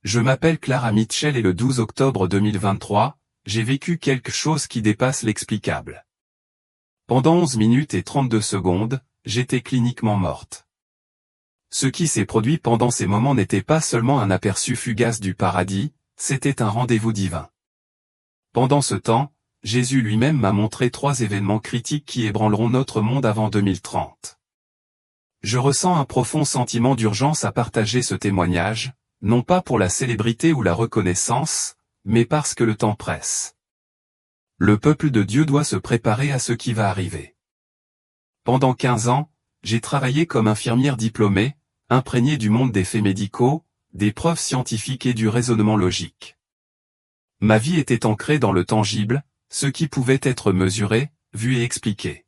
Je m'appelle Clara Mitchell et le 12 octobre 2023, j'ai vécu quelque chose qui dépasse l'explicable. Pendant 11 minutes et 32 secondes, j'étais cliniquement morte. Ce qui s'est produit pendant ces moments n'était pas seulement un aperçu fugace du paradis, c'était un rendez-vous divin. Pendant ce temps, Jésus lui-même m'a montré 3 événements critiques qui ébranleront notre monde avant 2030. Je ressens un profond sentiment d'urgence à partager ce témoignage, non pas pour la célébrité ou la reconnaissance, mais parce que le temps presse. Le peuple de Dieu doit se préparer à ce qui va arriver. Pendant 15 ans, j'ai travaillé comme infirmière diplômée, imprégnée du monde des faits médicaux, des preuves scientifiques et du raisonnement logique. Ma vie était ancrée dans le tangible, ce qui pouvait être mesuré, vu et expliqué.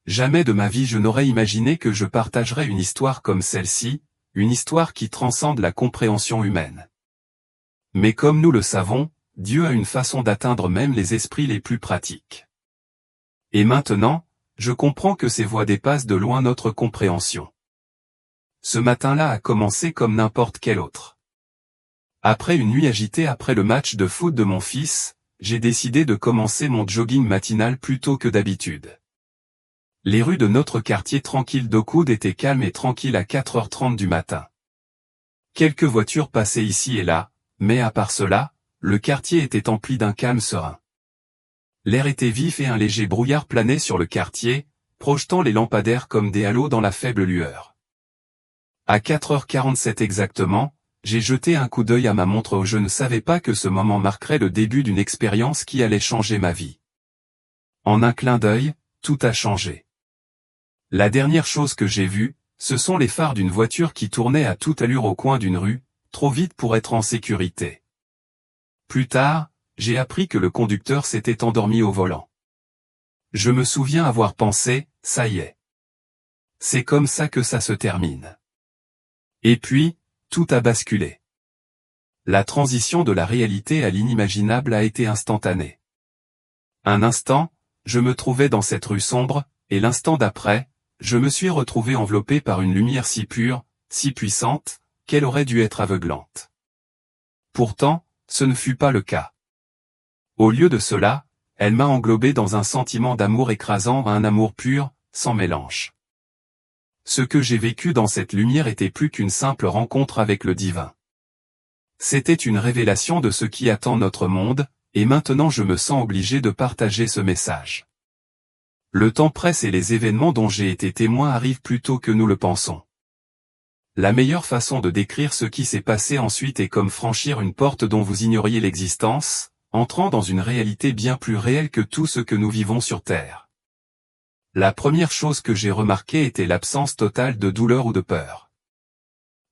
Jamais de ma vie je n'aurais imaginé que je partagerais une histoire comme celle-ci, une histoire qui transcende la compréhension humaine. Mais comme nous le savons, Dieu a une façon d'atteindre même les esprits les plus pratiques. Et maintenant, je comprends que ces voies dépassent de loin notre compréhension. Ce matin-là a commencé comme n'importe quel autre. Après une nuit agitée après le match de foot de mon fils, j'ai décidé de commencer mon jogging matinal plus tôt que d'habitude. Les rues de notre quartier tranquille d'Oakwood étaient calmes et tranquilles à 4h30 du matin. Quelques voitures passaient ici et là, mais à part cela, le quartier était empli d'un calme serein. L'air était vif et un léger brouillard planait sur le quartier, projetant les lampadaires comme des halos dans la faible lueur. À 4h47 exactement, j'ai jeté un coup d'œil à ma montre où je ne savais pas que ce moment marquerait le début d'une expérience qui allait changer ma vie. En un clin d'œil, tout a changé. La dernière chose que j'ai vue, ce sont les phares d'une voiture qui tournait à toute allure au coin d'une rue, trop vite pour être en sécurité. Plus tard, j'ai appris que le conducteur s'était endormi au volant. Je me souviens avoir pensé, ça y est. C'est comme ça que ça se termine. Et puis, tout a basculé. La transition de la réalité à l'inimaginable a été instantanée. Un instant, je me trouvais dans cette rue sombre, et l'instant d'après, je me suis retrouvé enveloppé par une lumière si pure, si puissante, qu'elle aurait dû être aveuglante. Pourtant, ce ne fut pas le cas. Au lieu de cela, elle m'a englobé dans un sentiment d'amour écrasant, un amour pur, sans mélange. Ce que j'ai vécu dans cette lumière était plus qu'une simple rencontre avec le divin. C'était une révélation de ce qui attend notre monde, et maintenant je me sens obligé de partager ce message. Le temps presse et les événements dont j'ai été témoin arrivent plus tôt que nous le pensons. La meilleure façon de décrire ce qui s'est passé ensuite est comme franchir une porte dont vous ignoriez l'existence, entrant dans une réalité bien plus réelle que tout ce que nous vivons sur Terre. La première chose que j'ai remarquée était l'absence totale de douleur ou de peur.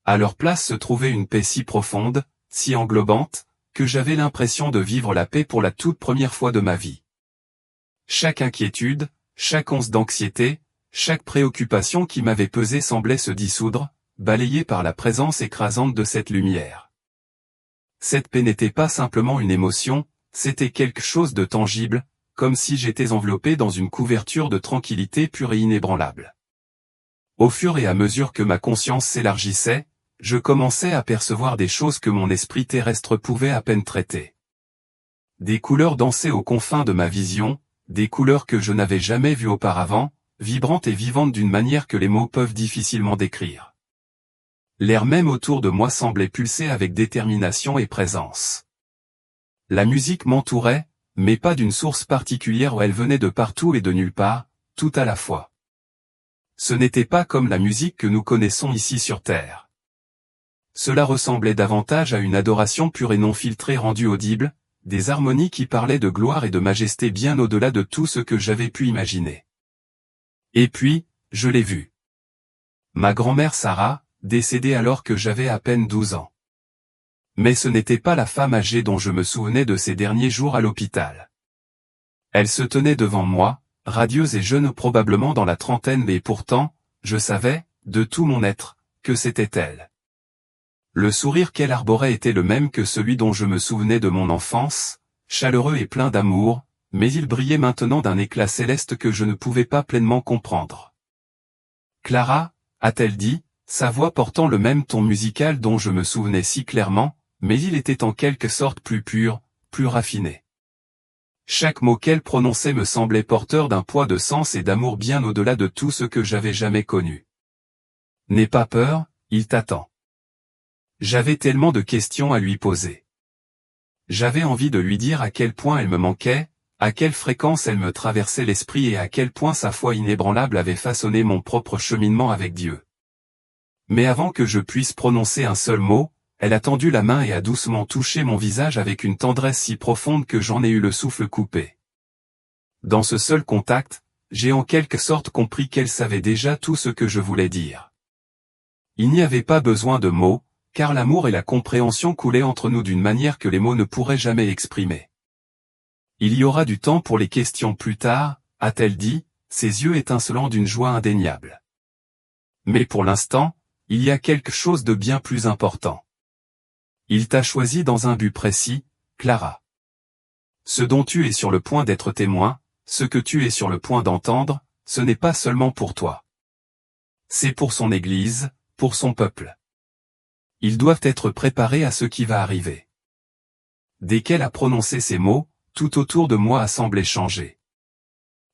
À leur place se trouvait une paix si profonde, si englobante, que j'avais l'impression de vivre la paix pour la toute première fois de ma vie. Chaque inquiétude, chaque once d'anxiété, chaque préoccupation qui m'avait pesé semblait se dissoudre, balayée par la présence écrasante de cette lumière. Cette paix n'était pas simplement une émotion, c'était quelque chose de tangible, comme si j'étais enveloppé dans une couverture de tranquillité pure et inébranlable. Au fur et à mesure que ma conscience s'élargissait, je commençais à percevoir des choses que mon esprit terrestre pouvait à peine traiter. Des couleurs dansaient aux confins de ma vision, des couleurs que je n'avais jamais vues auparavant, vibrantes et vivantes d'une manière que les mots peuvent difficilement décrire. L'air même autour de moi semblait pulser avec détermination et présence. La musique m'entourait, mais pas d'une source particulière où elle venait de partout et de nulle part, tout à la fois. Ce n'était pas comme la musique que nous connaissons ici sur Terre. Cela ressemblait davantage à une adoration pure et non filtrée rendue audible, des harmonies qui parlaient de gloire et de majesté bien au-delà de tout ce que j'avais pu imaginer. Et puis, je l'ai vue. Ma grand-mère Sarah, décédée alors que j'avais à peine 12 ans. Mais ce n'était pas la femme âgée dont je me souvenais de ces derniers jours à l'hôpital. Elle se tenait devant moi, radieuse et jeune probablement dans la trentaine et pourtant, je savais, de tout mon être, que c'était elle. Le sourire qu'elle arborait était le même que celui dont je me souvenais de mon enfance, chaleureux et plein d'amour, mais il brillait maintenant d'un éclat céleste que je ne pouvais pas pleinement comprendre. « Clara » a-t-elle dit, sa voix portant le même ton musical dont je me souvenais si clairement, mais il était en quelque sorte plus pur, plus raffiné. Chaque mot qu'elle prononçait me semblait porteur d'un poids de sens et d'amour bien au-delà de tout ce que j'avais jamais connu. N'aie pas peur, il t'attend. J'avais tellement de questions à lui poser. J'avais envie de lui dire à quel point elle me manquait, à quelle fréquence elle me traversait l'esprit et à quel point sa foi inébranlable avait façonné mon propre cheminement avec Dieu. Mais avant que je puisse prononcer un seul mot, elle a tendu la main et a doucement touché mon visage avec une tendresse si profonde que j'en ai eu le souffle coupé. Dans ce seul contact, j'ai en quelque sorte compris qu'elle savait déjà tout ce que je voulais dire. Il n'y avait pas besoin de mots, car l'amour et la compréhension coulaient entre nous d'une manière que les mots ne pourraient jamais exprimer. Il y aura du temps pour les questions plus tard, a-t-elle dit, ses yeux étincelant d'une joie indéniable. Mais pour l'instant, il y a quelque chose de bien plus important. Il t'a choisi dans un but précis, Clara. Ce dont tu es sur le point d'être témoin, ce que tu es sur le point d'entendre, ce n'est pas seulement pour toi. C'est pour son Église, pour son peuple. Ils doivent être préparés à ce qui va arriver. Dès qu'elle a prononcé ces mots, tout autour de moi a semblé changer.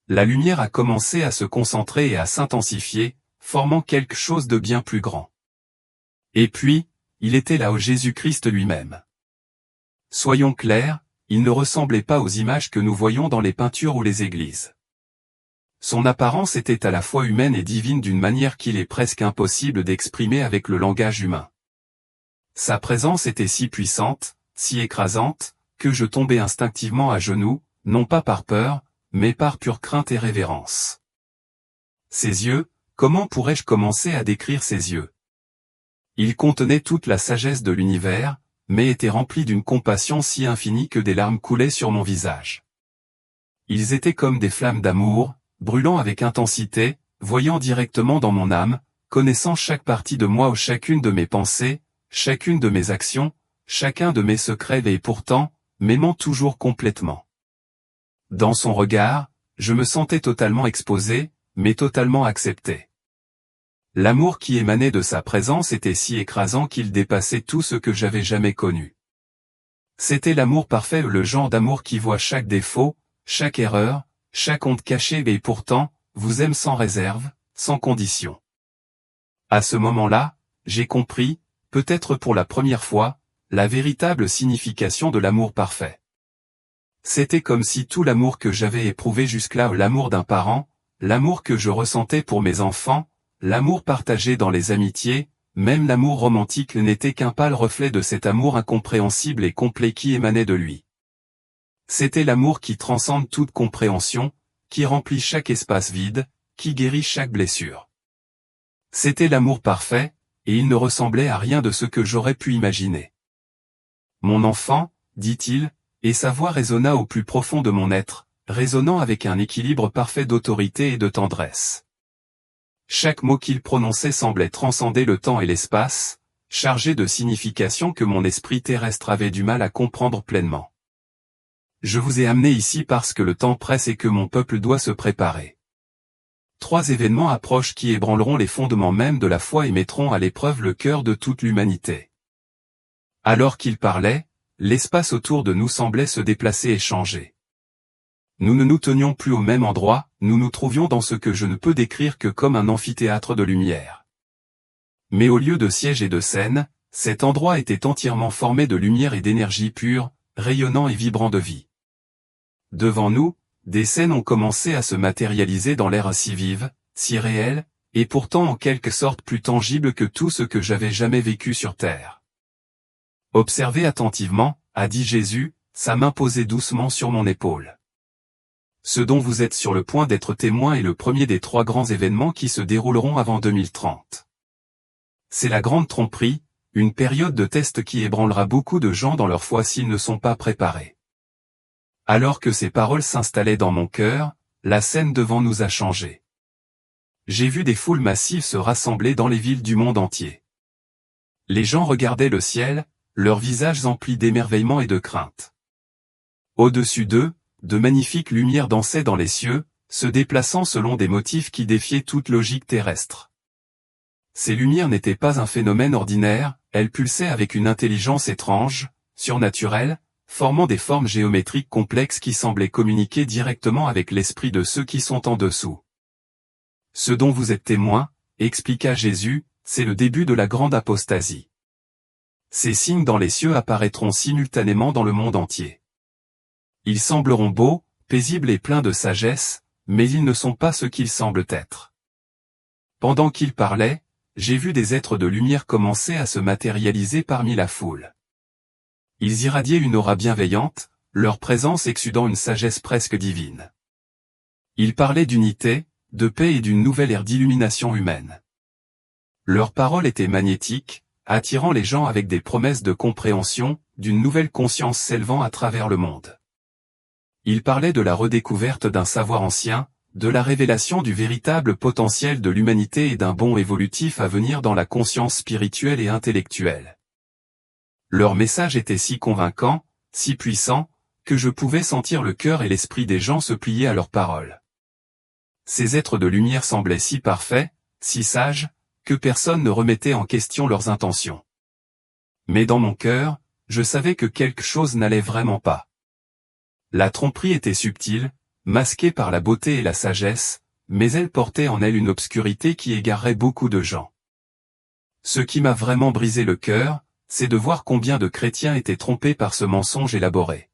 La lumière a commencé à se concentrer et à s'intensifier, formant quelque chose de bien plus grand. Et puis, il était là au Jésus-Christ lui-même. Soyons clairs, il ne ressemblait pas aux images que nous voyons dans les peintures ou les églises. Son apparence était à la fois humaine et divine d'une manière qu'il est presque impossible d'exprimer avec le langage humain. Sa présence était si puissante, si écrasante, que je tombais instinctivement à genoux, non pas par peur, mais par pure crainte et révérence. Ses yeux, comment pourrais-je commencer à décrire ses yeux? Ils contenaient toute la sagesse de l'univers, mais étaient remplis d'une compassion si infinie que des larmes coulaient sur mon visage. Ils étaient comme des flammes d'amour, brûlant avec intensité, voyant directement dans mon âme, connaissant chaque partie de moi ou chacune de mes pensées, chacune de mes actions, chacun de mes secrets et pourtant, m'aimant toujours complètement. Dans son regard, je me sentais totalement exposé, mais totalement accepté. L'amour qui émanait de sa présence était si écrasant qu'il dépassait tout ce que j'avais jamais connu. C'était l'amour parfait, le genre d'amour qui voit chaque défaut, chaque erreur, chaque honte cachée et pourtant, vous aime sans réserve, sans condition. À ce moment-là, j'ai compris, peut-être pour la première fois, la véritable signification de l'amour parfait. C'était comme si tout l'amour que j'avais éprouvé jusque-là, l'amour d'un parent, l'amour que je ressentais pour mes enfants, l'amour partagé dans les amitiés, même l'amour romantique n'était qu'un pâle reflet de cet amour incompréhensible et complet qui émanait de lui. C'était l'amour qui transcende toute compréhension, qui remplit chaque espace vide, qui guérit chaque blessure. C'était l'amour parfait, et il ne ressemblait à rien de ce que j'aurais pu imaginer. Mon enfant, dit-il, et sa voix résonna au plus profond de mon être, résonnant avec un équilibre parfait d'autorité et de tendresse. Chaque mot qu'il prononçait semblait transcender le temps et l'espace, chargé de significations que mon esprit terrestre avait du mal à comprendre pleinement. Je vous ai amené ici parce que le temps presse et que mon peuple doit se préparer. 3 événements approchent qui ébranleront les fondements même de la foi et mettront à l'épreuve le cœur de toute l'humanité. Alors qu'il parlait, l'espace autour de nous semblait se déplacer et changer. Nous ne nous tenions plus au même endroit, nous nous trouvions dans ce que je ne peux décrire que comme un amphithéâtre de lumière. Mais au lieu de sièges et de scènes, cet endroit était entièrement formé de lumière et d'énergie pure, rayonnant et vibrant de vie. Devant nous, des scènes ont commencé à se matérialiser dans l'air si vive, si réelle, et pourtant en quelque sorte plus tangible que tout ce que j'avais jamais vécu sur terre. Observez attentivement, a dit Jésus, sa main posée doucement sur mon épaule. Ce dont vous êtes sur le point d'être témoin est le premier des 3 grands événements qui se dérouleront avant 2030. C'est la grande tromperie, une période de test qui ébranlera beaucoup de gens dans leur foi s'ils ne sont pas préparés. Alors que ces paroles s'installaient dans mon cœur, la scène devant nous a changé. J'ai vu des foules massives se rassembler dans les villes du monde entier. Les gens regardaient le ciel, leurs visages emplis d'émerveillement et de crainte. Au-dessus d'eux, de magnifiques lumières dansaient dans les cieux, se déplaçant selon des motifs qui défiaient toute logique terrestre. Ces lumières n'étaient pas un phénomène ordinaire, elles pulsaient avec une intelligence étrange, surnaturelle, formant des formes géométriques complexes qui semblaient communiquer directement avec l'esprit de ceux qui sont en dessous. Ce dont vous êtes témoins, expliqua Jésus, c'est le début de la grande apostasie. Ces signes dans les cieux apparaîtront simultanément dans le monde entier. Ils sembleront beaux, paisibles et pleins de sagesse, mais ils ne sont pas ce qu'ils semblent être. Pendant qu'il parlait, j'ai vu des êtres de lumière commencer à se matérialiser parmi la foule. Ils irradiaient une aura bienveillante, leur présence exsudant une sagesse presque divine. Ils parlaient d'unité, de paix et d'une nouvelle ère d'illumination humaine. Leurs paroles étaient magnétiques, attirant les gens avec des promesses de compréhension, d'une nouvelle conscience s'élevant à travers le monde. Ils parlaient de la redécouverte d'un savoir ancien, de la révélation du véritable potentiel de l'humanité et d'un bond évolutif à venir dans la conscience spirituelle et intellectuelle. Leur message était si convaincant, si puissant, que je pouvais sentir le cœur et l'esprit des gens se plier à leurs paroles. Ces êtres de lumière semblaient si parfaits, si sages, que personne ne remettait en question leurs intentions. Mais dans mon cœur, je savais que quelque chose n'allait vraiment pas. La tromperie était subtile, masquée par la beauté et la sagesse, mais elle portait en elle une obscurité qui égarerait beaucoup de gens. Ce qui m'a vraiment brisé le cœur, c'est de voir combien de chrétiens étaient trompés par ce mensonge élaboré.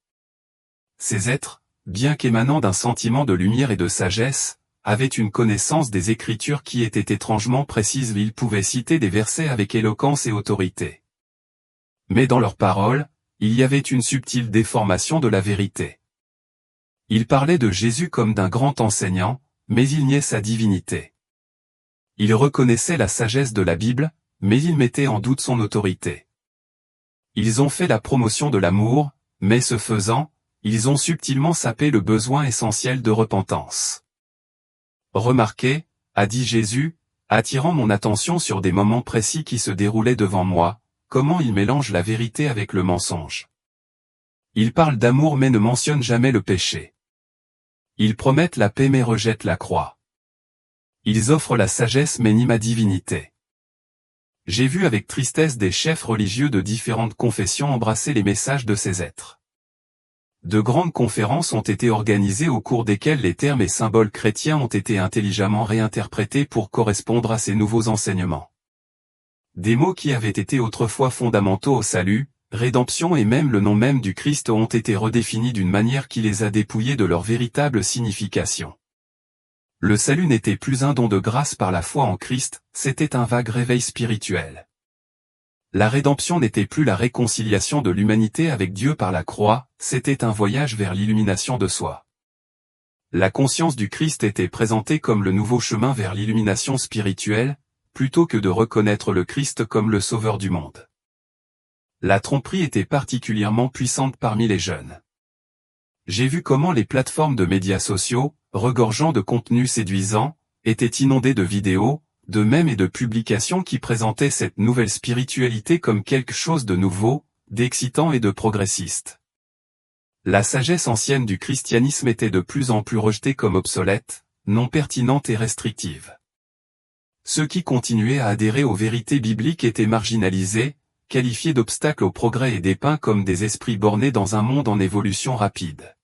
Ces êtres, bien qu'émanant d'un sentiment de lumière et de sagesse, avaient une connaissance des Écritures qui était étrangement précise. Ils pouvaient citer des versets avec éloquence et autorité. Mais dans leurs paroles, il y avait une subtile déformation de la vérité. Ils parlaient de Jésus comme d'un grand enseignant, mais ils niaient sa divinité. Ils reconnaissaient la sagesse de la Bible, mais ils mettaient en doute son autorité. Ils ont fait la promotion de l'amour, mais ce faisant, ils ont subtilement sapé le besoin essentiel de repentance. Remarquez, a dit Jésus, attirant mon attention sur des moments précis qui se déroulaient devant moi, comment ils mélangent la vérité avec le mensonge. Ils parlent d'amour mais ne mentionnent jamais le péché. Ils promettent la paix mais rejettent la croix. Ils offrent la sagesse mais nient ma divinité. J'ai vu avec tristesse des chefs religieux de différentes confessions embrasser les messages de ces êtres. De grandes conférences ont été organisées au cours desquelles les termes et symboles chrétiens ont été intelligemment réinterprétés pour correspondre à ces nouveaux enseignements. Des mots qui avaient été autrefois fondamentaux au salut, rédemption et même le nom même du Christ ont été redéfinis d'une manière qui les a dépouillés de leur véritable signification. Le salut n'était plus un don de grâce par la foi en Christ, c'était un vague réveil spirituel. La rédemption n'était plus la réconciliation de l'humanité avec Dieu par la croix, c'était un voyage vers l'illumination de soi. La conscience du Christ était présentée comme le nouveau chemin vers l'illumination spirituelle, plutôt que de reconnaître le Christ comme le sauveur du monde. La tromperie était particulièrement puissante parmi les jeunes. J'ai vu comment les plateformes de médias sociaux, regorgeant de contenus séduisants, étaient inondées de vidéos, de mèmes et de publications qui présentaient cette nouvelle spiritualité comme quelque chose de nouveau, d'excitant et de progressiste. La sagesse ancienne du christianisme était de plus en plus rejetée comme obsolète, non pertinente et restrictive. Ceux qui continuaient à adhérer aux vérités bibliques étaient marginalisés, qualifiés d'obstacles au progrès et dépeints comme des esprits bornés dans un monde en évolution rapide.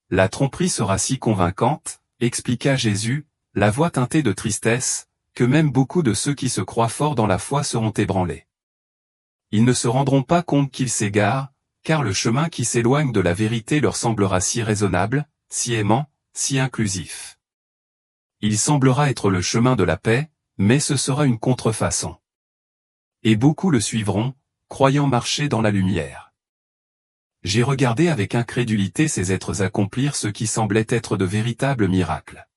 La tromperie sera si convaincante, expliqua Jésus, la voix teintée de tristesse, que même beaucoup de ceux qui se croient forts dans la foi seront ébranlés. Ils ne se rendront pas compte qu'ils s'égarent, car le chemin qui s'éloigne de la vérité leur semblera si raisonnable, si aimant, si inclusif. Il semblera être le chemin de la paix, mais ce sera une contrefaçon. Et beaucoup le suivront, croyant marcher dans la lumière. J'ai regardé avec incrédulité ces êtres accomplir ce qui semblait être de véritables miracles.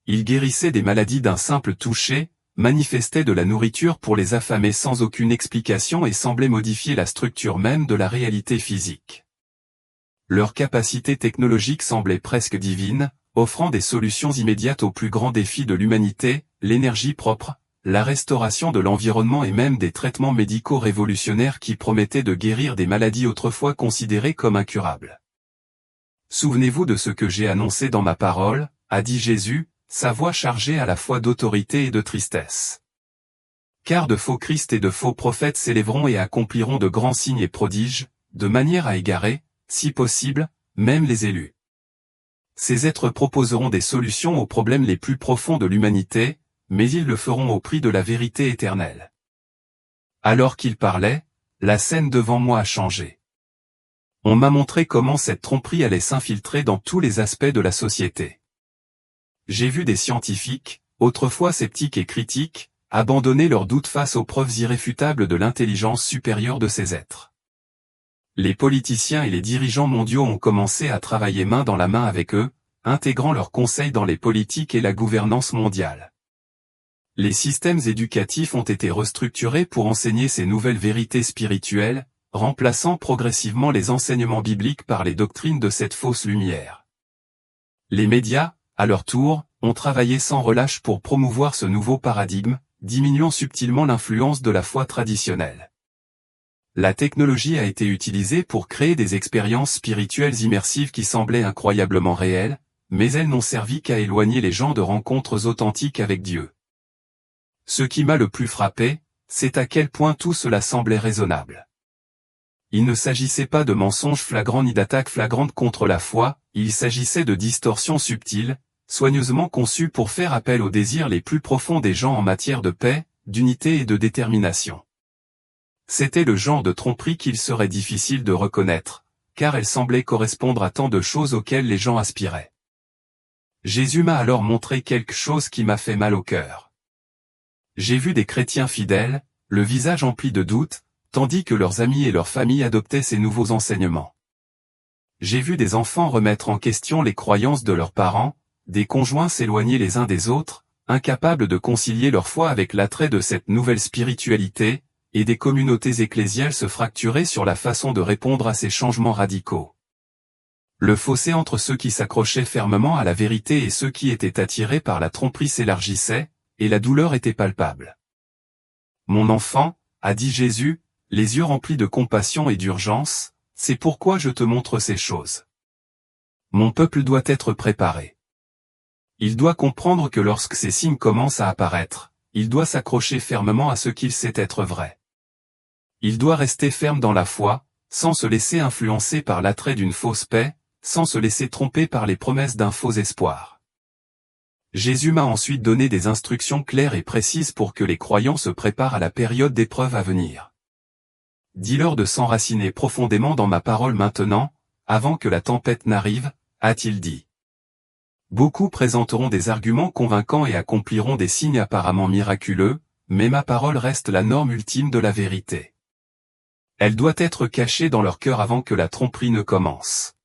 Ils guérissaient des maladies d'un simple toucher, manifestaient de la nourriture pour les affamés sans aucune explication et semblaient modifier la structure même de la réalité physique. Leur capacité technologique semblait presque divine, offrant des solutions immédiates aux plus grands défis de l'humanité, l'énergie propre, la restauration de l'environnement et même des traitements médicaux révolutionnaires qui promettaient de guérir des maladies autrefois considérées comme incurables. Souvenez-vous de ce que j'ai annoncé dans ma parole, a dit Jésus, sa voix chargée à la fois d'autorité et de tristesse. Car de faux Christ et de faux prophètes s'élèveront et accompliront de grands signes et prodiges, de manière à égarer, si possible, même les élus. Ces êtres proposeront des solutions aux problèmes les plus profonds de l'humanité, mais ils le feront au prix de la vérité éternelle. Alors qu'il parlait, la scène devant moi a changé. On m'a montré comment cette tromperie allait s'infiltrer dans tous les aspects de la société. J'ai vu des scientifiques, autrefois sceptiques et critiques, abandonner leurs doutes face aux preuves irréfutables de l'intelligence supérieure de ces êtres. Les politiciens et les dirigeants mondiaux ont commencé à travailler main dans la main avec eux, intégrant leurs conseils dans les politiques et la gouvernance mondiale. Les systèmes éducatifs ont été restructurés pour enseigner ces nouvelles vérités spirituelles, remplaçant progressivement les enseignements bibliques par les doctrines de cette fausse lumière. Les médias, à leur tour, ont travaillé sans relâche pour promouvoir ce nouveau paradigme, diminuant subtilement l'influence de la foi traditionnelle. La technologie a été utilisée pour créer des expériences spirituelles immersives qui semblaient incroyablement réelles, mais elles n'ont servi qu'à éloigner les gens de rencontres authentiques avec Dieu. Ce qui m'a le plus frappé, c'est à quel point tout cela semblait raisonnable. Il ne s'agissait pas de mensonges flagrants ni d'attaques flagrantes contre la foi, il s'agissait de distorsions subtiles, soigneusement conçues pour faire appel aux désirs les plus profonds des gens en matière de paix, d'unité et de détermination. C'était le genre de tromperie qu'il serait difficile de reconnaître, car elle semblait correspondre à tant de choses auxquelles les gens aspiraient. Jésus m'a alors montré quelque chose qui m'a fait mal au cœur. J'ai vu des chrétiens fidèles, le visage empli de doutes, tandis que leurs amis et leurs familles adoptaient ces nouveaux enseignements. J'ai vu des enfants remettre en question les croyances de leurs parents, des conjoints s'éloigner les uns des autres, incapables de concilier leur foi avec l'attrait de cette nouvelle spiritualité, et des communautés ecclésiales se fracturer sur la façon de répondre à ces changements radicaux. Le fossé entre ceux qui s'accrochaient fermement à la vérité et ceux qui étaient attirés par la tromperie s'élargissait, et la douleur était palpable. Mon enfant, a dit Jésus, les yeux remplis de compassion et d'urgence, c'est pourquoi je te montre ces choses. Mon peuple doit être préparé. Il doit comprendre que lorsque ces signes commencent à apparaître, il doit s'accrocher fermement à ce qu'il sait être vrai. Il doit rester ferme dans la foi, sans se laisser influencer par l'attrait d'une fausse paix, sans se laisser tromper par les promesses d'un faux espoir. Jésus m'a ensuite donné des instructions claires et précises pour que les croyants se préparent à la période d'épreuve à venir. Dis-leur de s'enraciner profondément dans ma parole maintenant, avant que la tempête n'arrive, a-t-il dit. Beaucoup présenteront des arguments convaincants et accompliront des signes apparemment miraculeux, mais ma parole reste la norme ultime de la vérité. Elle doit être cachée dans leur cœur avant que la tromperie ne commence.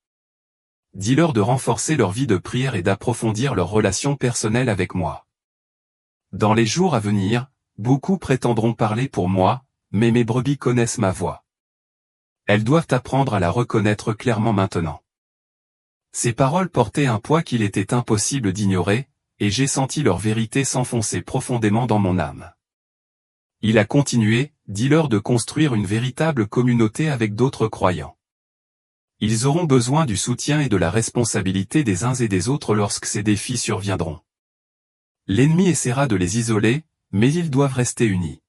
Dis-leur de renforcer leur vie de prière et d'approfondir leur relation personnelle avec moi. Dans les jours à venir, beaucoup prétendront parler pour moi, mais mes brebis connaissent ma voix. Elles doivent apprendre à la reconnaître clairement maintenant. Ces paroles portaient un poids qu'il était impossible d'ignorer, et j'ai senti leur vérité s'enfoncer profondément dans mon âme. Il a continué, dis-leur de construire une véritable communauté avec d'autres croyants. Ils auront besoin du soutien et de la responsabilité des uns et des autres lorsque ces défis surviendront. L'ennemi essaiera de les isoler, mais ils doivent rester unis.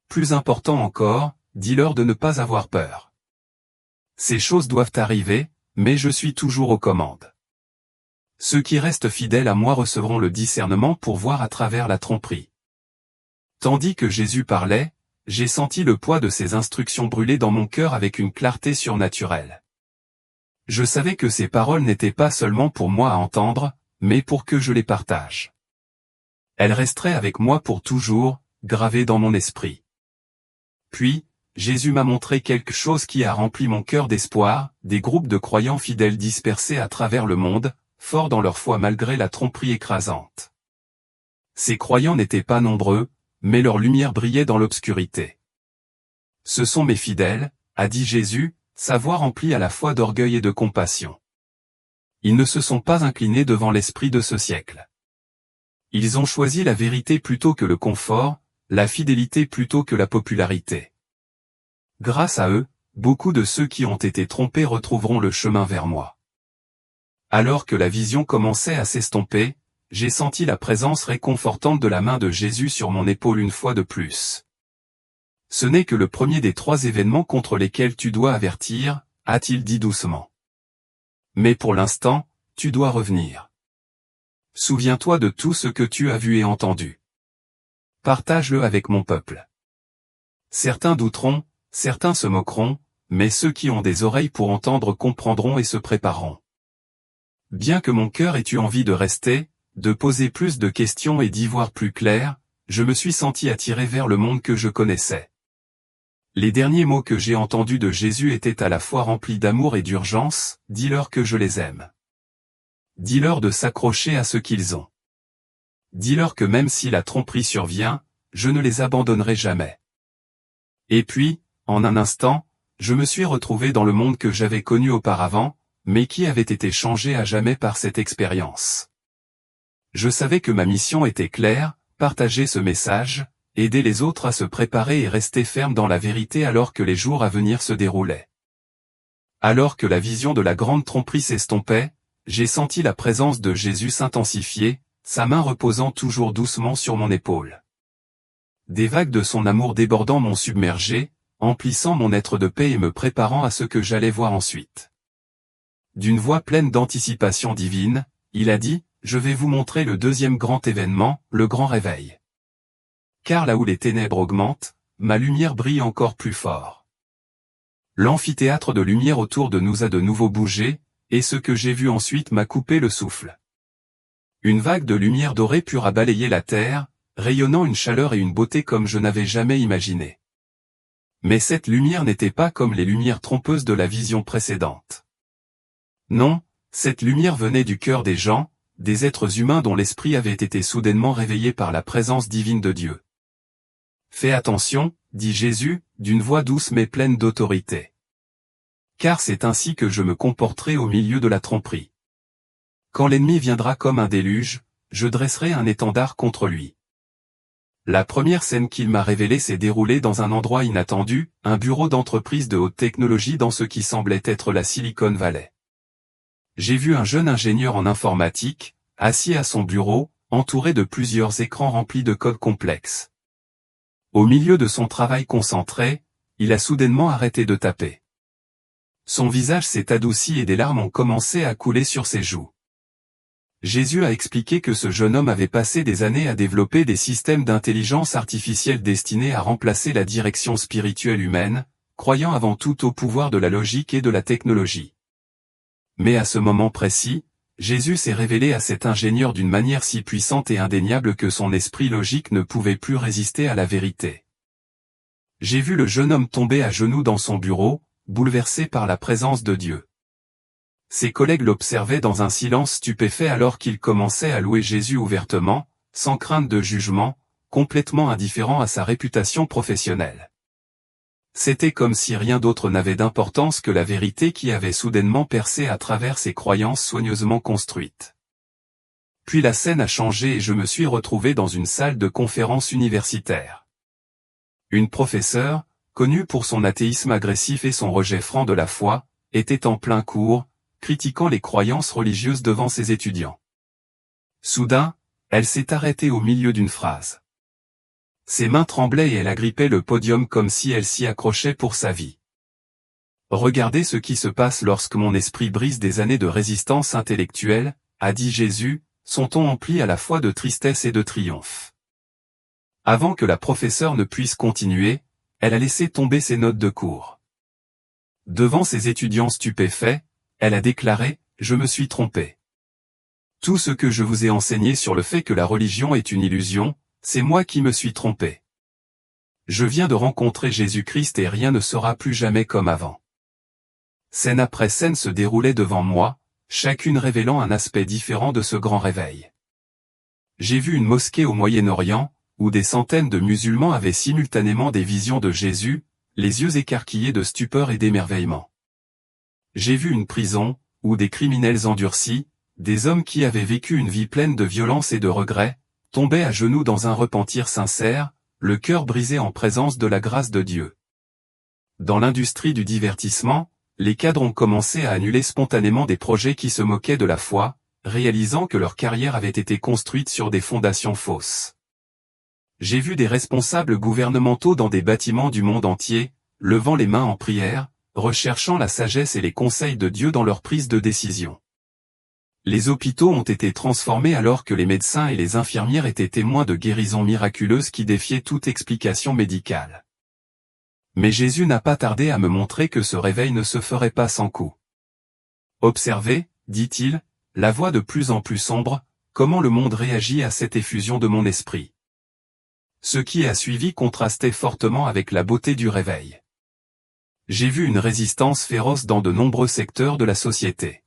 Plus important encore, dis-leur de ne pas avoir peur. Ces choses doivent arriver, mais je suis toujours aux commandes. Ceux qui restent fidèles à moi recevront le discernement pour voir à travers la tromperie. Tandis que Jésus parlait, j'ai senti le poids de ces instructions brûler dans mon cœur avec une clarté surnaturelle. Je savais que ces paroles n'étaient pas seulement pour moi à entendre, mais pour que je les partage. Elles resteraient avec moi pour toujours, gravées dans mon esprit. Puis, Jésus m'a montré quelque chose qui a rempli mon cœur d'espoir, des groupes de croyants fidèles dispersés à travers le monde, forts dans leur foi malgré la tromperie écrasante. Ces croyants n'étaient pas nombreux, mais leur lumière brillait dans l'obscurité. Ce sont mes fidèles, a dit Jésus, sa voix remplie à la fois d'orgueil et de compassion. Ils ne se sont pas inclinés devant l'esprit de ce siècle. Ils ont choisi la vérité plutôt que le confort, la fidélité plutôt que la popularité. Grâce à eux, beaucoup de ceux qui ont été trompés retrouveront le chemin vers moi. Alors que la vision commençait à s'estomper, j'ai senti la présence réconfortante de la main de Jésus sur mon épaule une fois de plus. Ce n'est que le premier des 3 événements contre lesquels tu dois avertir, a-t-il dit doucement. Mais pour l'instant, tu dois revenir. Souviens-toi de tout ce que tu as vu et entendu. Partage-le avec mon peuple. Certains douteront, certains se moqueront, mais ceux qui ont des oreilles pour entendre comprendront et se prépareront. Bien que mon cœur ait eu envie de rester, de poser plus de questions et d'y voir plus clair, je me suis senti attiré vers le monde que je connaissais. Les derniers mots que j'ai entendus de Jésus étaient à la fois remplis d'amour et d'urgence, dis-leur que je les aime. Dis-leur de s'accrocher à ce qu'ils ont. Dis-leur que même si la tromperie survient, je ne les abandonnerai jamais. Et puis, en un instant, je me suis retrouvé dans le monde que j'avais connu auparavant, mais qui avait été changé à jamais par cette expérience. Je savais que ma mission était claire, partager ce message, aider les autres à se préparer et rester ferme dans la vérité alors que les jours à venir se déroulaient. Alors que la vision de la grande tromperie s'estompait, j'ai senti la présence de Jésus s'intensifier, sa main reposant toujours doucement sur mon épaule. Des vagues de son amour débordant m'ont submergé, emplissant mon être de paix et me préparant à ce que j'allais voir ensuite. D'une voix pleine d'anticipation divine, il a dit, « Je vais vous montrer le 2e grand événement, le grand réveil. Car là où les ténèbres augmentent, ma lumière brille encore plus fort. » L'amphithéâtre de lumière autour de nous a de nouveau bougé, et ce que j'ai vu ensuite m'a coupé le souffle. Une vague de lumière dorée pure a balayé la terre, rayonnant une chaleur et une beauté comme je n'avais jamais imaginé. Mais cette lumière n'était pas comme les lumières trompeuses de la vision précédente. Non, cette lumière venait du cœur des gens, des êtres humains dont l'esprit avait été soudainement réveillé par la présence divine de Dieu. « Fais attention, dit Jésus, d'une voix douce mais pleine d'autorité. Car c'est ainsi que je me comporterai au milieu de la tromperie. Quand l'ennemi viendra comme un déluge, je dresserai un étendard contre lui. » La première scène qu'il m'a révélée s'est déroulée dans un endroit inattendu, un bureau d'entreprise de haute technologie dans ce qui semblait être la Silicon Valley. J'ai vu un jeune ingénieur en informatique, assis à son bureau, entouré de plusieurs écrans remplis de codes complexes. Au milieu de son travail concentré, il a soudainement arrêté de taper. Son visage s'est adouci et des larmes ont commencé à couler sur ses joues. Jésus a expliqué que ce jeune homme avait passé des années à développer des systèmes d'intelligence artificielle destinés à remplacer la direction spirituelle humaine, croyant avant tout au pouvoir de la logique et de la technologie. Mais à ce moment précis, Jésus s'est révélé à cet ingénieur d'une manière si puissante et indéniable que son esprit logique ne pouvait plus résister à la vérité. J'ai vu le jeune homme tomber à genoux dans son bureau, bouleversé par la présence de Dieu. Ses collègues l'observaient dans un silence stupéfait alors qu'il commençait à louer Jésus ouvertement, sans crainte de jugement, complètement indifférent à sa réputation professionnelle. C'était comme si rien d'autre n'avait d'importance que la vérité qui avait soudainement percé à travers ses croyances soigneusement construites. Puis la scène a changé et je me suis retrouvé dans une salle de conférence universitaire. Une professeure, connue pour son athéisme agressif et son rejet franc de la foi, était en plein cours, critiquant les croyances religieuses devant ses étudiants. Soudain, elle s'est arrêtée au milieu d'une phrase. Ses mains tremblaient et elle agrippait le podium comme si elle s'y accrochait pour sa vie. Regardez ce qui se passe lorsque mon esprit brise des années de résistance intellectuelle, a dit Jésus, son ton empli à la fois de tristesse et de triomphe. Avant que la professeure ne puisse continuer, elle a laissé tomber ses notes de cours. Devant ses étudiants stupéfaits, elle a déclaré, « Je me suis trompée. Tout ce que je vous ai enseigné sur le fait que la religion est une illusion, c'est moi qui me suis trompé. Je viens de rencontrer Jésus-Christ et rien ne sera plus jamais comme avant. » Scène après scène se déroulait devant moi, chacune révélant un aspect différent de ce grand réveil. J'ai vu une mosquée au Moyen-Orient, où des centaines de musulmans avaient simultanément des visions de Jésus, les yeux écarquillés de stupeur et d'émerveillement. J'ai vu une prison, où des criminels endurcis, des hommes qui avaient vécu une vie pleine de violence et de regrets, tombaient à genoux dans un repentir sincère, le cœur brisé en présence de la grâce de Dieu. Dans l'industrie du divertissement, les cadres ont commencé à annuler spontanément des projets qui se moquaient de la foi, réalisant que leur carrière avait été construite sur des fondations fausses. J'ai vu des responsables gouvernementaux dans des bâtiments du monde entier, levant les mains en prière, recherchant la sagesse et les conseils de Dieu dans leur prise de décision. Les hôpitaux ont été transformés alors que les médecins et les infirmières étaient témoins de guérisons miraculeuses qui défiaient toute explication médicale. Mais Jésus n'a pas tardé à me montrer que ce réveil ne se ferait pas sans coup. Observez, dit-il, la voix de plus en plus sombre, comment le monde réagit à cette effusion de mon esprit. Ce qui a suivi contrastait fortement avec la beauté du réveil. J'ai vu une résistance féroce dans de nombreux secteurs de la société.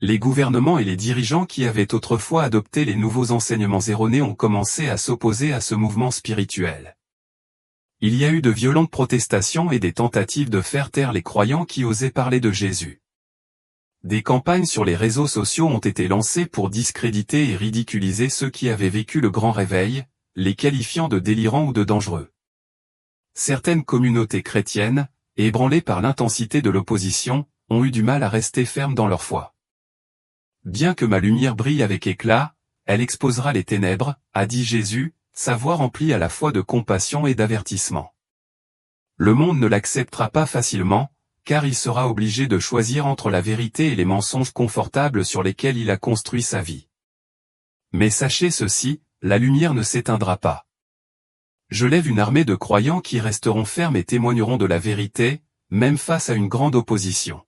Les gouvernements et les dirigeants qui avaient autrefois adopté les nouveaux enseignements erronés ont commencé à s'opposer à ce mouvement spirituel. Il y a eu de violentes protestations et des tentatives de faire taire les croyants qui osaient parler de Jésus. Des campagnes sur les réseaux sociaux ont été lancées pour discréditer et ridiculiser ceux qui avaient vécu le grand réveil, les qualifiant de délirants ou de dangereux. Certaines communautés chrétiennes, ébranlées par l'intensité de l'opposition, ont eu du mal à rester fermes dans leur foi. Bien que ma lumière brille avec éclat, elle exposera les ténèbres, a dit Jésus, sa voix remplie à la fois de compassion et d'avertissement. Le monde ne l'acceptera pas facilement, car il sera obligé de choisir entre la vérité et les mensonges confortables sur lesquels il a construit sa vie. Mais sachez ceci, la lumière ne s'éteindra pas. Je lève une armée de croyants qui resteront fermes et témoigneront de la vérité, même face à une grande opposition.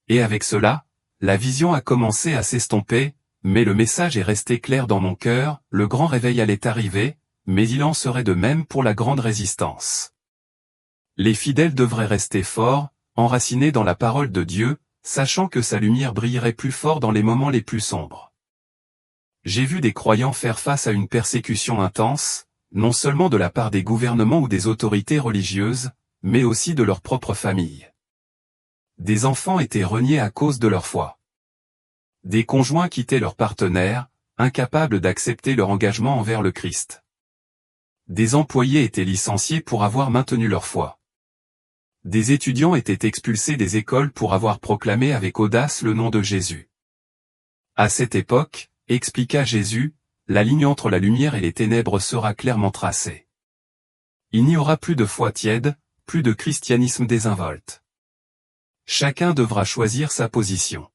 Et avec cela, la vision a commencé à s'estomper, mais le message est resté clair dans mon cœur, le grand réveil allait arriver, mais il en serait de même pour la grande résistance. Les fidèles devraient rester forts, enracinés dans la parole de Dieu, sachant que sa lumière brillerait plus fort dans les moments les plus sombres. J'ai vu des croyants faire face à une persécution intense, non seulement de la part des gouvernements ou des autorités religieuses, mais aussi de leur propre famille. Des enfants étaient reniés à cause de leur foi. Des conjoints quittaient leurs partenaires, incapables d'accepter leur engagement envers le Christ. Des employés étaient licenciés pour avoir maintenu leur foi. Des étudiants étaient expulsés des écoles pour avoir proclamé avec audace le nom de Jésus. À cette époque, expliqua Jésus, la ligne entre la lumière et les ténèbres sera clairement tracée. Il n'y aura plus de foi tiède, plus de christianisme désinvolte. Chacun devra choisir sa position.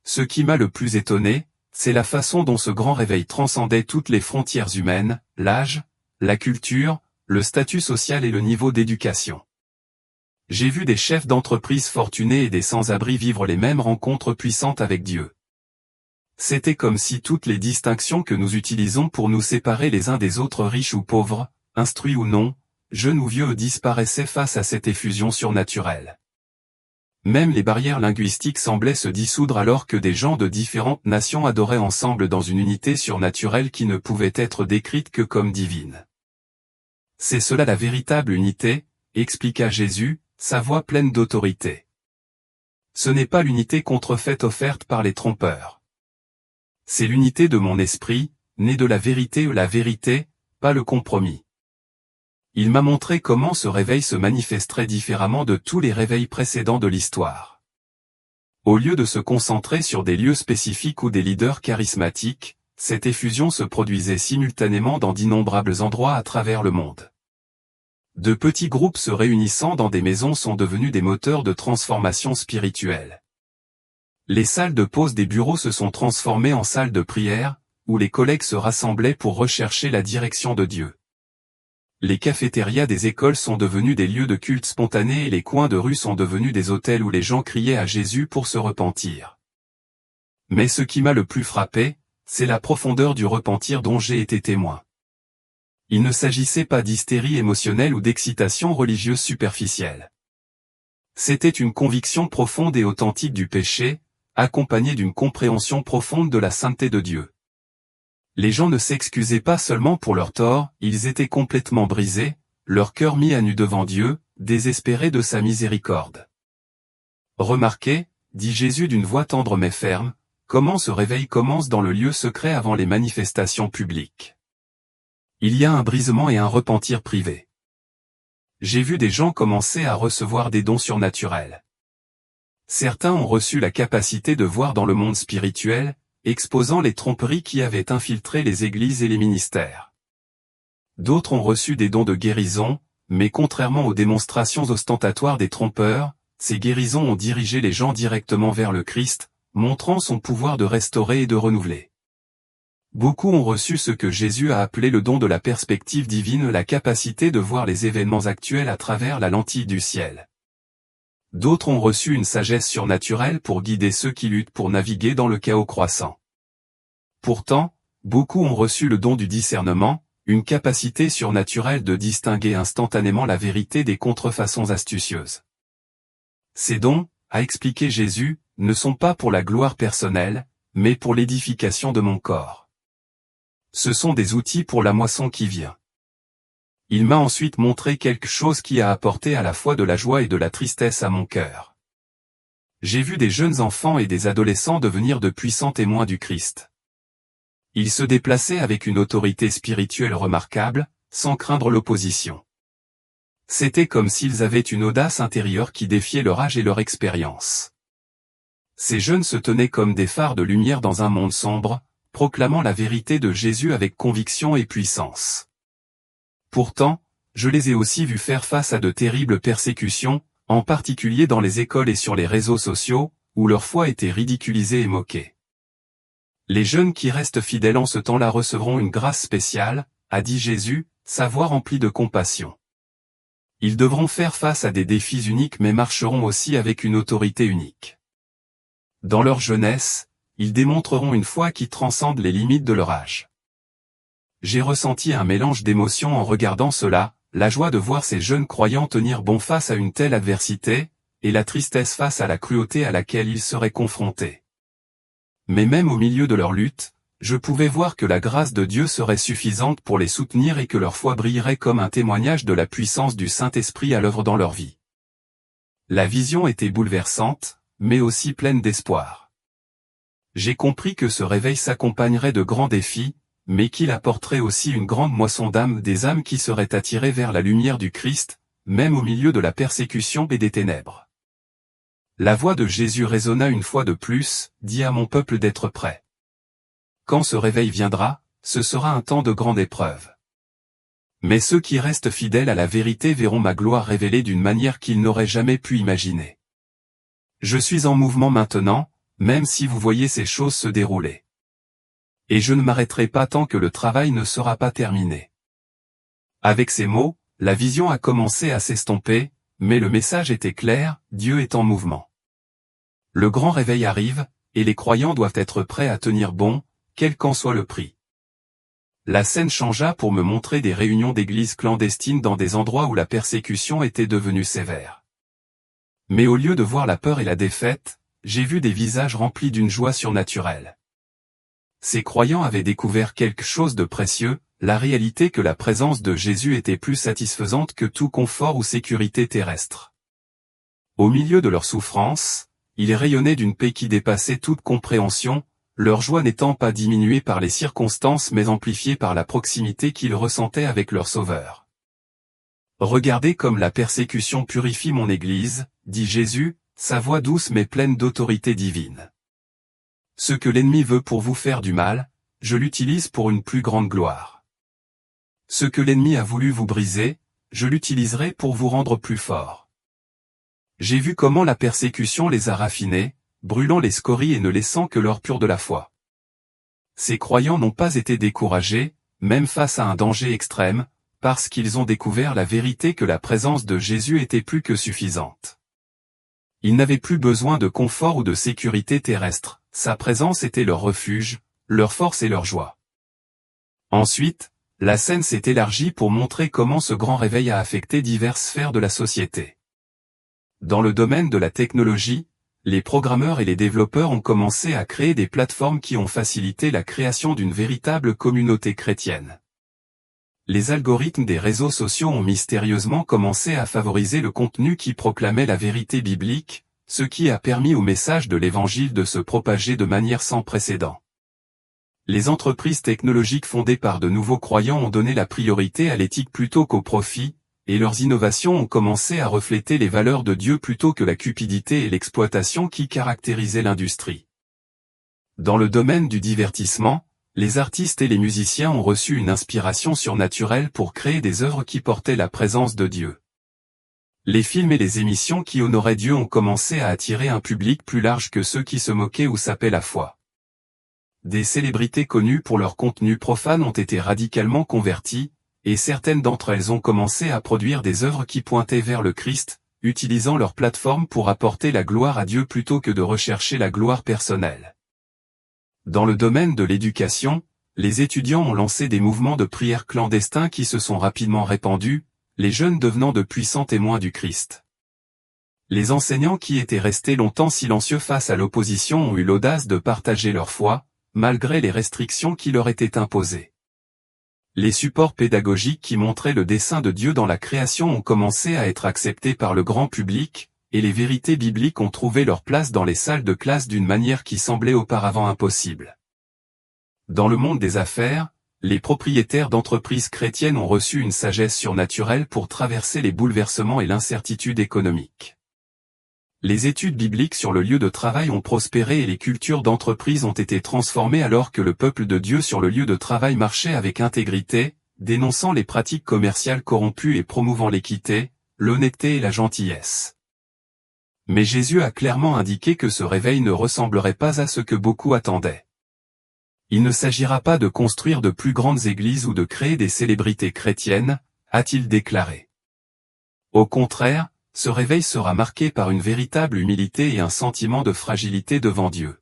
Ce qui m'a le plus étonné, c'est la façon dont ce grand réveil transcendait toutes les frontières humaines, l'âge, la culture, le statut social et le niveau d'éducation. J'ai vu des chefs d'entreprise fortunés et des sans-abri vivre les mêmes rencontres puissantes avec Dieu. C'était comme si toutes les distinctions que nous utilisons pour nous séparer les uns des autres, riches ou pauvres, instruits ou non, jeunes ou vieux, disparaissaient face à cette effusion surnaturelle. Même les barrières linguistiques semblaient se dissoudre alors que des gens de différentes nations adoraient ensemble dans une unité surnaturelle qui ne pouvait être décrite que comme divine. C'est cela la véritable unité, expliqua Jésus, sa voix pleine d'autorité. Ce n'est pas l'unité contrefaite offerte par les trompeurs. C'est l'unité de mon esprit, née de la vérité, pas le compromis. Il m'a montré comment ce réveil se manifesterait différemment de tous les réveils précédents de l'histoire. Au lieu de se concentrer sur des lieux spécifiques ou des leaders charismatiques, cette effusion se produisait simultanément dans d'innombrables endroits à travers le monde. De petits groupes se réunissant dans des maisons sont devenus des moteurs de transformation spirituelle. Les salles de pause des bureaux se sont transformées en salles de prière, où les collègues se rassemblaient pour rechercher la direction de Dieu. Les cafétérias des écoles sont devenus des lieux de culte spontané et les coins de rue sont devenus des hôtels où les gens criaient à Jésus pour se repentir. Mais ce qui m'a le plus frappé, c'est la profondeur du repentir dont j'ai été témoin. Il ne s'agissait pas d'hystérie émotionnelle ou d'excitation religieuse superficielle. C'était une conviction profonde et authentique du péché, accompagnée d'une compréhension profonde de la sainteté de Dieu. Les gens ne s'excusaient pas seulement pour leurs torts, ils étaient complètement brisés, leur cœur mis à nu devant Dieu, désespérés de sa miséricorde. Remarquez, dit Jésus d'une voix tendre mais ferme, comment ce réveil commence dans le lieu secret avant les manifestations publiques. Il y a un brisement et un repentir privé. J'ai vu des gens commencer à recevoir des dons surnaturels. Certains ont reçu la capacité de voir dans le monde spirituel, exposant les tromperies qui avaient infiltré les églises et les ministères. D'autres ont reçu des dons de guérison, mais contrairement aux démonstrations ostentatoires des trompeurs, ces guérisons ont dirigé les gens directement vers le Christ, montrant son pouvoir de restaurer et de renouveler. Beaucoup ont reçu ce que Jésus a appelé le don de la perspective divine, la capacité de voir les événements actuels à travers la lentille du ciel. D'autres ont reçu une sagesse surnaturelle pour guider ceux qui luttent pour naviguer dans le chaos croissant. Pourtant, beaucoup ont reçu le don du discernement, une capacité surnaturelle de distinguer instantanément la vérité des contrefaçons astucieuses. Ces dons, a expliqué Jésus, ne sont pas pour la gloire personnelle, mais pour l'édification de mon corps. Ce sont des outils pour la moisson qui vient. Il m'a ensuite montré quelque chose qui a apporté à la fois de la joie et de la tristesse à mon cœur. J'ai vu des jeunes enfants et des adolescents devenir de puissants témoins du Christ. Ils se déplaçaient avec une autorité spirituelle remarquable, sans craindre l'opposition. C'était comme s'ils avaient une audace intérieure qui défiait leur âge et leur expérience. Ces jeunes se tenaient comme des phares de lumière dans un monde sombre, proclamant la vérité de Jésus avec conviction et puissance. Pourtant, je les ai aussi vus faire face à de terribles persécutions, en particulier dans les écoles et sur les réseaux sociaux, où leur foi était ridiculisée et moquée. Les jeunes qui restent fidèles en ce temps-là recevront une grâce spéciale, a dit Jésus, sa voix remplie de compassion. Ils devront faire face à des défis uniques mais marcheront aussi avec une autorité unique. Dans leur jeunesse, ils démontreront une foi qui transcende les limites de leur âge. J'ai ressenti un mélange d'émotions en regardant cela, la joie de voir ces jeunes croyants tenir bon face à une telle adversité, et la tristesse face à la cruauté à laquelle ils seraient confrontés. Mais même au milieu de leur lutte, je pouvais voir que la grâce de Dieu serait suffisante pour les soutenir et que leur foi brillerait comme un témoignage de la puissance du Saint-Esprit à l'œuvre dans leur vie. La vision était bouleversante, mais aussi pleine d'espoir. J'ai compris que ce réveil s'accompagnerait de grands défis, mais qu'il apporterait aussi une grande moisson d'âmes, des âmes qui seraient attirées vers la lumière du Christ, même au milieu de la persécution et des ténèbres. La voix de Jésus résonna une fois de plus, dis à mon peuple d'être prêt. Quand ce réveil viendra, ce sera un temps de grande épreuve. Mais ceux qui restent fidèles à la vérité verront ma gloire révélée d'une manière qu'ils n'auraient jamais pu imaginer. Je suis en mouvement maintenant, même si vous voyez ces choses se dérouler. Et je ne m'arrêterai pas tant que le travail ne sera pas terminé. Avec ces mots, la vision a commencé à s'estomper, mais le message était clair, Dieu est en mouvement. Le grand réveil arrive, et les croyants doivent être prêts à tenir bon, quel qu'en soit le prix. La scène changea pour me montrer des réunions d'églises clandestines dans des endroits où la persécution était devenue sévère. Mais au lieu de voir la peur et la défaite, j'ai vu des visages remplis d'une joie surnaturelle. Ces croyants avaient découvert quelque chose de précieux, la réalité que la présence de Jésus était plus satisfaisante que tout confort ou sécurité terrestre. Au milieu de leur souffrance, ils rayonnaient d'une paix qui dépassait toute compréhension, leur joie n'étant pas diminuée par les circonstances mais amplifiée par la proximité qu'ils ressentaient avec leur Sauveur. Regardez comme la persécution purifie mon Église, dit Jésus, sa voix douce mais pleine d'autorité divine. Ce que l'ennemi veut pour vous faire du mal, je l'utilise pour une plus grande gloire. Ce que l'ennemi a voulu vous briser, je l'utiliserai pour vous rendre plus fort. J'ai vu comment la persécution les a raffinés, brûlant les scories et ne laissant que l'or pur de la foi. Ces croyants n'ont pas été découragés, même face à un danger extrême, parce qu'ils ont découvert la vérité que la présence de Jésus était plus que suffisante. Ils n'avaient plus besoin de confort ou de sécurité terrestre, sa présence était leur refuge, leur force et leur joie. Ensuite, la scène s'est élargie pour montrer comment ce grand réveil a affecté diverses sphères de la société. Dans le domaine de la technologie, les programmeurs et les développeurs ont commencé à créer des plateformes qui ont facilité la création d'une véritable communauté chrétienne. Les algorithmes des réseaux sociaux ont mystérieusement commencé à favoriser le contenu qui proclamait la vérité biblique, ce qui a permis au message de l'Évangile de se propager de manière sans précédent. Les entreprises technologiques fondées par de nouveaux croyants ont donné la priorité à l'éthique plutôt qu'au profit, et leurs innovations ont commencé à refléter les valeurs de Dieu plutôt que la cupidité et l'exploitation qui caractérisaient l'industrie. Dans le domaine du divertissement, les artistes et les musiciens ont reçu une inspiration surnaturelle pour créer des œuvres qui portaient la présence de Dieu. Les films et les émissions qui honoraient Dieu ont commencé à attirer un public plus large que ceux qui se moquaient ou sapaient la foi. Des célébrités connues pour leur contenu profane ont été radicalement converties, et certaines d'entre elles ont commencé à produire des œuvres qui pointaient vers le Christ, utilisant leur plateforme pour apporter la gloire à Dieu plutôt que de rechercher la gloire personnelle. Dans le domaine de l'éducation, les étudiants ont lancé des mouvements de prière clandestins qui se sont rapidement répandus, les jeunes devenant de puissants témoins du Christ. Les enseignants qui étaient restés longtemps silencieux face à l'opposition ont eu l'audace de partager leur foi, malgré les restrictions qui leur étaient imposées. Les supports pédagogiques qui montraient le dessein de Dieu dans la création ont commencé à être acceptés par le grand public, et les vérités bibliques ont trouvé leur place dans les salles de classe d'une manière qui semblait auparavant impossible. Dans le monde des affaires, les propriétaires d'entreprises chrétiennes ont reçu une sagesse surnaturelle pour traverser les bouleversements et l'incertitude économique. Les études bibliques sur le lieu de travail ont prospéré et les cultures d'entreprise ont été transformées alors que le peuple de Dieu sur le lieu de travail marchait avec intégrité, dénonçant les pratiques commerciales corrompues et promouvant l'équité, l'honnêteté et la gentillesse. Mais Jésus a clairement indiqué que ce réveil ne ressemblerait pas à ce que beaucoup attendaient. Il ne s'agira pas de construire de plus grandes églises ou de créer des célébrités chrétiennes, a-t-il déclaré. Au contraire, ce réveil sera marqué par une véritable humilité et un sentiment de fragilité devant Dieu.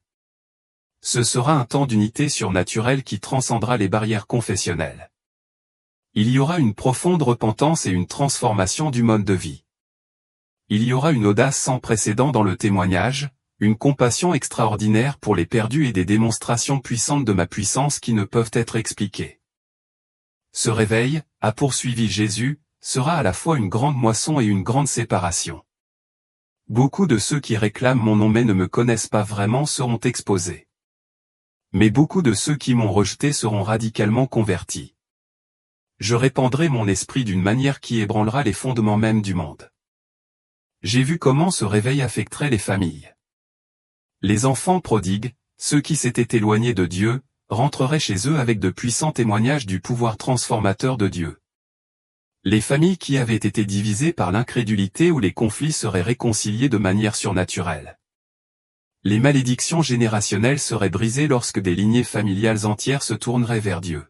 Ce sera un temps d'unité surnaturelle qui transcendra les barrières confessionnelles. Il y aura une profonde repentance et une transformation du mode de vie. Il y aura une audace sans précédent dans le témoignage, une compassion extraordinaire pour les perdus et des démonstrations puissantes de ma puissance qui ne peuvent être expliquées. Ce réveil, a poursuivi Jésus, sera à la fois une grande moisson et une grande séparation. Beaucoup de ceux qui réclament mon nom mais ne me connaissent pas vraiment seront exposés. Mais beaucoup de ceux qui m'ont rejeté seront radicalement convertis. Je répandrai mon esprit d'une manière qui ébranlera les fondements même du monde. J'ai vu comment ce réveil affecterait les familles. Les enfants prodigues, ceux qui s'étaient éloignés de Dieu, rentreraient chez eux avec de puissants témoignages du pouvoir transformateur de Dieu. Les familles qui avaient été divisées par l'incrédulité ou les conflits seraient réconciliées de manière surnaturelle. Les malédictions générationnelles seraient brisées lorsque des lignées familiales entières se tourneraient vers Dieu.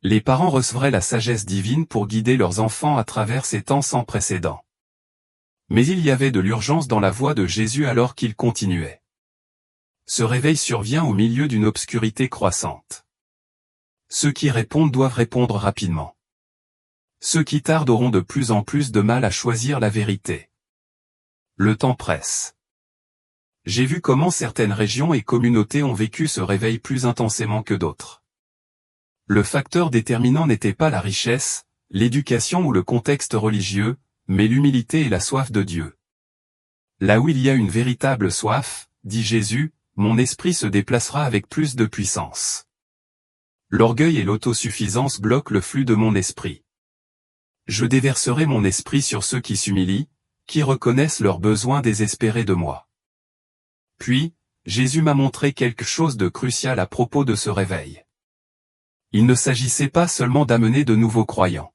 Les parents recevraient la sagesse divine pour guider leurs enfants à travers ces temps sans précédent. Mais il y avait de l'urgence dans la voix de Jésus alors qu'il continuait. Ce réveil survient au milieu d'une obscurité croissante. Ceux qui répondent doivent répondre rapidement. Ceux qui tardent auront de plus en plus de mal à choisir la vérité. Le temps presse. J'ai vu comment certaines régions et communautés ont vécu ce réveil plus intensément que d'autres. Le facteur déterminant n'était pas la richesse, l'éducation ou le contexte religieux, mais l'humilité et la soif de Dieu. Là où il y a une véritable soif, dit Jésus, mon esprit se déplacera avec plus de puissance. L'orgueil et l'autosuffisance bloquent le flux de mon esprit. Je déverserai mon esprit sur ceux qui s'humilient, qui reconnaissent leurs besoins désespérés de moi. Puis, Jésus m'a montré quelque chose de crucial à propos de ce réveil. Il ne s'agissait pas seulement d'amener de nouveaux croyants.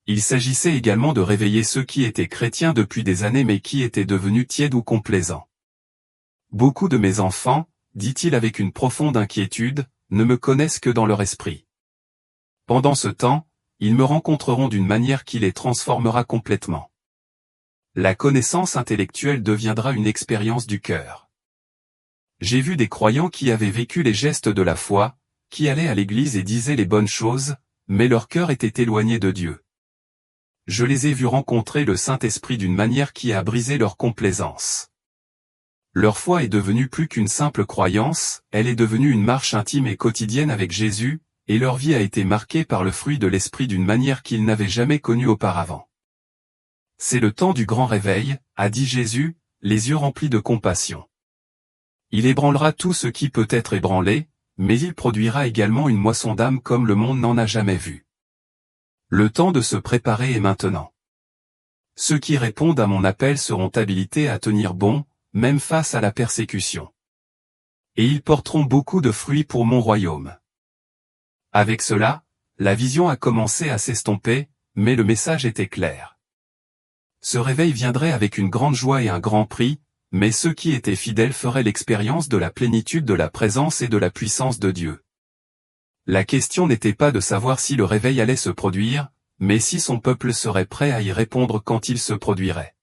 Il s'agissait également de réveiller ceux qui étaient chrétiens depuis des années mais qui étaient devenus tièdes ou complaisants. Beaucoup de mes enfants, dit-il avec une profonde inquiétude, ne me connaissent que dans leur esprit. Pendant ce temps, ils me rencontreront d'une manière qui les transformera complètement. La connaissance intellectuelle deviendra une expérience du cœur. J'ai vu des croyants qui avaient vécu les gestes de la foi, qui allaient à l'église et disaient les bonnes choses, mais leur cœur était éloigné de Dieu. Je les ai vus rencontrer le Saint-Esprit d'une manière qui a brisé leur complaisance. Leur foi est devenue plus qu'une simple croyance, elle est devenue une marche intime et quotidienne avec Jésus, et leur vie a été marquée par le fruit de l'Esprit d'une manière qu'ils n'avaient jamais connue auparavant. C'est le temps du grand réveil, a dit Jésus, les yeux remplis de compassion. Il ébranlera tout ce qui peut être ébranlé, mais il produira également une moisson d'âme comme le monde n'en a jamais vu. Le temps de se préparer est maintenant. Ceux qui répondent à mon appel seront habilités à tenir bon, même face à la persécution. Et ils porteront beaucoup de fruits pour mon royaume. Avec cela, la vision a commencé à s'estomper, mais le message était clair. Ce réveil viendrait avec une grande joie et un grand prix, mais ceux qui étaient fidèles feraient l'expérience de la plénitude de la présence et de la puissance de Dieu. La question n'était pas de savoir si le réveil allait se produire, mais si son peuple serait prêt à y répondre quand il se produirait.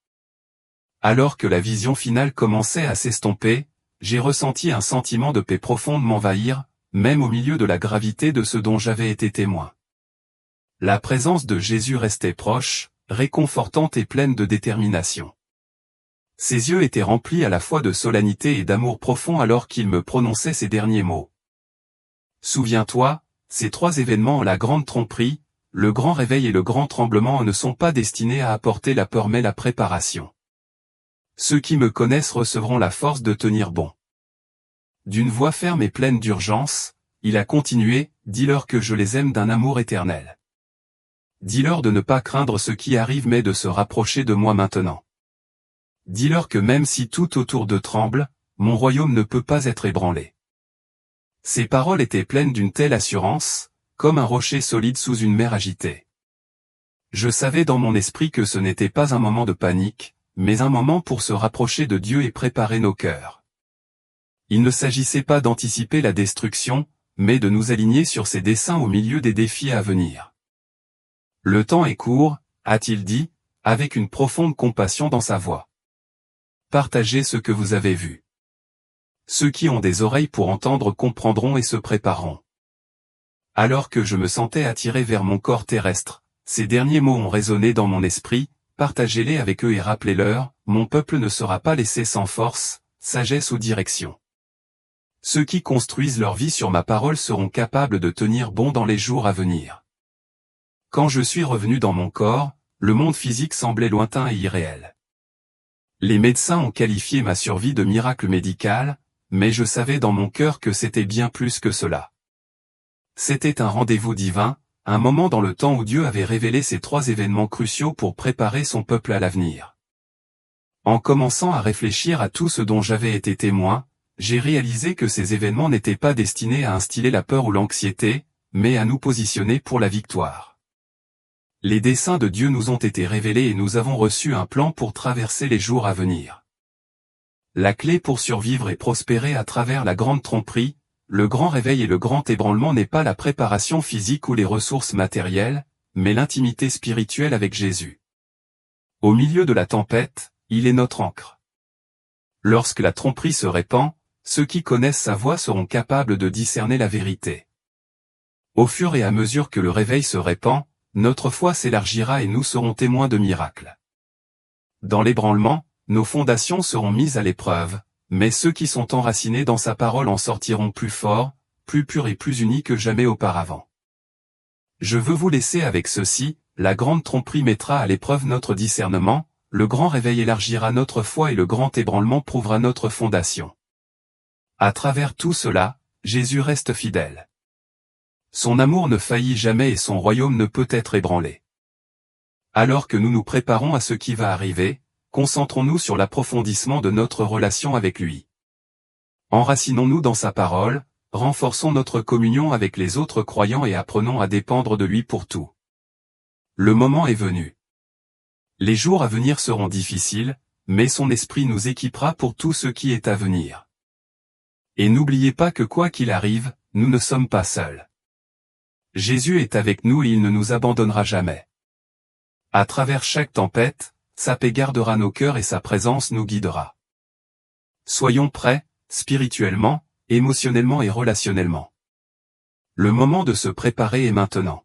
Alors que la vision finale commençait à s'estomper, j'ai ressenti un sentiment de paix profonde m'envahir, même au milieu de la gravité de ce dont j'avais été témoin. La présence de Jésus restait proche, réconfortante et pleine de détermination. Ses yeux étaient remplis à la fois de solennité et d'amour profond alors qu'il me prononçait ces derniers mots. Souviens-toi, ces trois événements, la grande tromperie, le grand réveil et le grand tremblement ne sont pas destinés à apporter la peur mais la préparation. Ceux qui me connaissent recevront la force de tenir bon. D'une voix ferme et pleine d'urgence, il a continué, dis-leur que je les aime d'un amour éternel. Dis-leur de ne pas craindre ce qui arrive mais de se rapprocher de moi maintenant. Dis-leur que même si tout autour d'eux tremble, mon royaume ne peut pas être ébranlé. Ces paroles étaient pleines d'une telle assurance, comme un rocher solide sous une mer agitée. Je savais dans mon esprit que ce n'était pas un moment de panique, mais un moment pour se rapprocher de Dieu et préparer nos cœurs. Il ne s'agissait pas d'anticiper la destruction, mais de nous aligner sur ses desseins au milieu des défis à venir. Le temps est court, a-t-il dit, avec une profonde compassion dans sa voix. Partagez ce que vous avez vu. Ceux qui ont des oreilles pour entendre comprendront et se prépareront. Alors que je me sentais attiré vers mon corps terrestre, ces derniers mots ont résonné dans mon esprit, partagez-les avec eux et rappelez-leur, mon peuple ne sera pas laissé sans force, sagesse ou direction. Ceux qui construisent leur vie sur ma parole seront capables de tenir bon dans les jours à venir. Quand je suis revenu dans mon corps, le monde physique semblait lointain et irréel. Les médecins ont qualifié ma survie de miracle médical, mais je savais dans mon cœur que c'était bien plus que cela. C'était un rendez-vous divin, un moment dans le temps où Dieu avait révélé ces trois événements cruciaux pour préparer son peuple à l'avenir. En commençant à réfléchir à tout ce dont j'avais été témoin, j'ai réalisé que ces événements n'étaient pas destinés à instiller la peur ou l'anxiété, mais à nous positionner pour la victoire. Les desseins de Dieu nous ont été révélés et nous avons reçu un plan pour traverser les jours à venir. La clé pour survivre et prospérer à travers la grande tromperie, le grand réveil et le grand ébranlement n'est pas la préparation physique ou les ressources matérielles, mais l'intimité spirituelle avec Jésus. Au milieu de la tempête, il est notre ancre. Lorsque la tromperie se répand, ceux qui connaissent sa voix seront capables de discerner la vérité. Au fur et à mesure que le réveil se répand, notre foi s'élargira et nous serons témoins de miracles. Dans l'ébranlement, nos fondations seront mises à l'épreuve, mais ceux qui sont enracinés dans sa parole en sortiront plus forts, plus purs et plus unis que jamais auparavant. Je veux vous laisser avec ceci, la grande tromperie mettra à l'épreuve notre discernement, le grand réveil élargira notre foi et le grand ébranlement prouvera notre fondation. À travers tout cela, Jésus reste fidèle. Son amour ne faillit jamais et son royaume ne peut être ébranlé. Alors que nous nous préparons à ce qui va arriver, concentrons-nous sur l'approfondissement de notre relation avec lui. Enracinons-nous dans sa parole, renforçons notre communion avec les autres croyants et apprenons à dépendre de lui pour tout. Le moment est venu. Les jours à venir seront difficiles, mais son esprit nous équipera pour tout ce qui est à venir. Et n'oubliez pas que quoi qu'il arrive, nous ne sommes pas seuls. Jésus est avec nous et il ne nous abandonnera jamais. À travers chaque tempête, sa paix gardera nos cœurs et sa présence nous guidera. Soyons prêts, spirituellement, émotionnellement et relationnellement. Le moment de se préparer est maintenant.